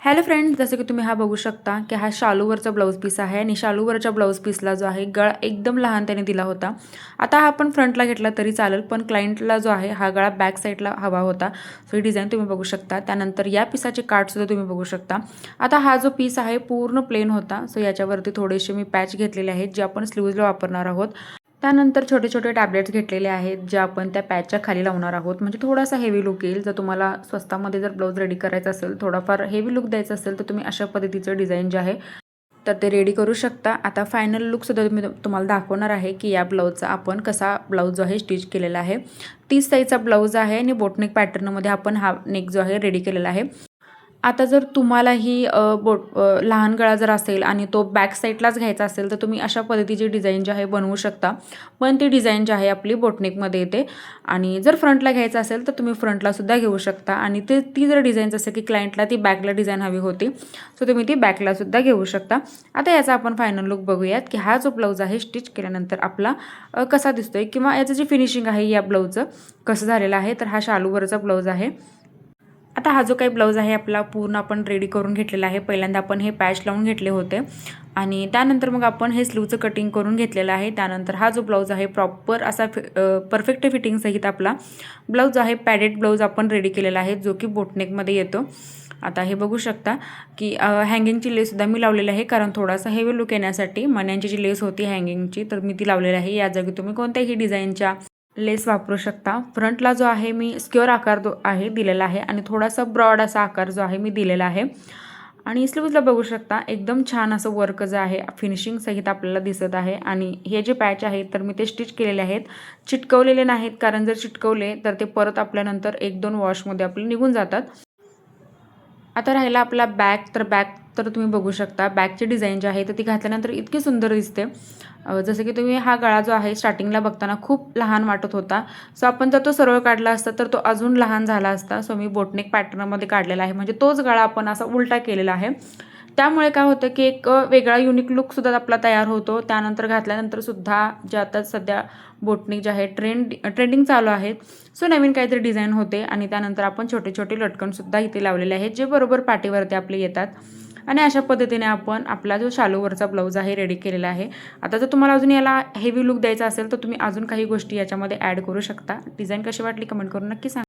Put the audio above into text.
Hello friends, जसं की तुम्ही हा बघू शकता की हा शालूवरचा ब्लाऊज पीस आहे आणि शालूवरच्या ब्लाऊज पीसला जो आहे गळा एकदम लहान त्याने दिला होता. आता हा आपण फ्रंटला घेतला तरी चालेल, पण क्लायंटला जो आहे हा गळा बॅक साईडला हवा होता. सो ही डिझाईन तुम्ही बघू शकता. त्यानंतर या पीसाचे काठसुद्धा तुम्ही बघू शकता. आता हा जो पीस आहे पूर्ण प्लेन होता. सो याच्यावरती थोडेसे मी पॅच घेतलेले आहेत जे आपण स्लीव्जला वापरणार आहोत. त्यानंतर छोटे छोटे टॅबलेट्स घेतलेले आहेत जे आपण त्या पॅचच्या खाली लावणार आहोत. म्हणजे थोडासा हेवी लुक येईल. जर तुम्हाला स्वस्तामध्ये जर ब्लाऊज रेडी करायचा असेल, थोडाफार हेवी लुक द्यायचा असेल, तर तुम्ही अशा पद्धतीचं डिझाईन जे आहे तर ते रेडी करू शकता. आता फायनल लुकसुद्धा मी तुम्हाला दाखवणार आहे की या ब्लाऊजचा आपण कसा ब्लाऊज जो आहे स्टिच केलेला आहे. 30 साईजचा ब्लाऊज आहे आणि बोटनेक पॅटर्नमध्ये आपण हा नेक जो आहे रेडी केलेला आहे. आता जर तुम्हाला ही लहान गळा जर असेल आणि तो बॅक साईडलाच घ्यायचा असेल, तर तुम्ही अशा पद्धतीची डिझाईन जी आहे बनवू शकता. पण ती डिझाईन जी आहे आपली बोटनेकमध्ये येते. आणि जर फ्रंटला घ्यायचं असेल तर तुम्ही फ्रंटलासुद्धा घेऊ शकता. आणि ती जर डिझाईन जसं की क्लायंटला ती बॅकला डिझाईन हवी होती, सो तुम्ही ती बॅकलासुद्धा घेऊ शकता. आता याचा आपण फायनल लुक बघूयात की हा जो ब्लाऊज आहे स्टिच केल्यानंतर आपला कसा दिसतोय किंवा याचं जे फिनिशिंग आहे या ब्लाऊजचं कसं झालेलं आहे. तर हा शालूवरचा ब्लाऊज आहे. आता हा जो काही ब्लाऊज आहे आपला पूर्ण आपण रेडी करून घेतलेला आहे. पहिल्यांदा आपण हे पॅच लावून घेतले होते आणि त्यानंतर मग आपण हे स्लीवचं कटिंग करून घेतलेलं आहे. त्यानंतर हा जो ब्लाऊज आहे प्रॉपर असा परफेक्ट फिटिंगसहित आपला ब्लाऊज आहे. पॅडेड ब्लाऊज आपण रेडी केलेला आहे जो की बोटनेकमध्ये येतो. आता हे बघू शकता की हँगिंगची लेससुद्धा मी लावलेली आहे, कारण थोडासा हेवी लुक येण्यासाठी मण्यांची जी लेस होती हँगिंगची तर मी ती लावलेली आहे. या जागी तुम्ही कोणत्याही डिझाईनच्या लेस वापरू शकता. फ्रंटला जो आहे मी स्क्वेअर आकार जो आहे दिलेला आहे आणि थोडासा ब्रॉड असा आकार जो आहे मी दिलेला आहे. आणि स्लीव्जला बघू शकता एकदम छान असं वर्क जे आहे फिनिशिंग सहित आपल्याला दिसत आहे. आणि हे जे पॅच आहेत तर मी ते स्टिच केलेले आहेत, चिटकवलेले नाहीत, कारण जर चिटकवले तर ते परत आपल्यानंतर 1-2 वॉशमध्ये आपले निघून जातात. आता राहिला आपला बॅक, तर तुम्ही बघू शकता बॅकची डिझाईन जी आहे तर ती घातल्यानंतर इतकी सुंदर दिसते. जसं की तुम्ही हा गळा जो आहे स्टार्टिंगला बघताना खूप लहान वाटत होता. सो आपण जर तो सरळ काढला असता तर तो अजून लहान झाला असता. सो मी बोटनेक पॅटर्नमध्ये काढलेला आहे, म्हणजे तोच गळा आपण असा उलटा केलेला आहे. त्यामुळे काय होतं की एक वेगळा युनिक लुकसुद्धा आपला तयार होतो. त्यानंतर घातल्यानंतर सुद्धा जे आता सध्या बोटनेक जे आहे ट्रेंडिंग चालू आहे. सो नवीन काहीतरी डिझाईन होते. आणि त्यानंतर आपण छोटे छोटे लटकनसुद्धा इथे लावलेले आहेत जे बरोबर पाठीवरती आपले येतात. आणि अशा पद्धतीने आपण आपला जो शालूवरचा ब्लाऊज आहे रेडी केलेला आहे. आता जर तुम्हाला अजून याला हेवी लुक द्यायचा असेल तर तुम्ही अजून काही गोष्टी याच्यामध्ये ॲड करू शकता. डिझाईन कशी वाटली कमेंट करून नक्की सांगा.